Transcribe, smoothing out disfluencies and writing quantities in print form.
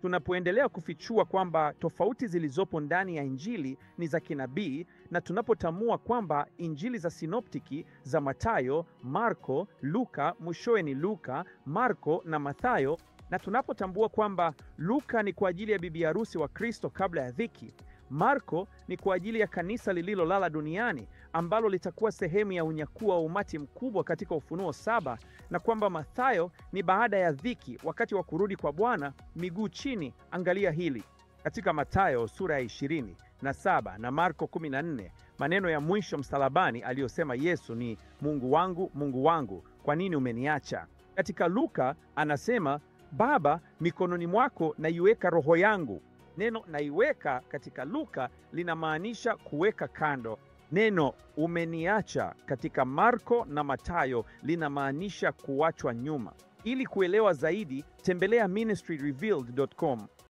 Tunapoendelea kufichua kwamba tofauti zilizopo ndani ya Injili ni za kinabii, na tunapotambua kwamba Injili za sinoptiki za Mathayo, Marko, Luka, mwishowe ni Luka, Marko na Mathayo, na tunapotambua kwamba Luka ni kwa ajili ya bibi harusi wa Kristo kabla ya dhiki, Marko ni kwa ajili ya kanisa lililolala duniani ambalo litakuwa sehemu ya unyakuo wa umati mkubwa katika Ufunuo 7, na kwamba Mathayo ni baada ya dhiki, wakati wa kurudi kwa Bwana, miguu chini. Angalia hili katika Mathayo sura ya 27 na Marko 14, maneno ya mwisho msalabani aliyosema Yesu ni Mungu wangu, kwa nini umeniacha? Katika Luka anasema, Baba, mikononi mwako naiweka roho yangu. Neno naiweka katika Luka linamaanisha kuweka kando. Neno umeniacha katika Marko na Mathayo linamaanisha kuachwa nyuma. Ili kuelewa zaidi, tembelea ministryrevealed.com.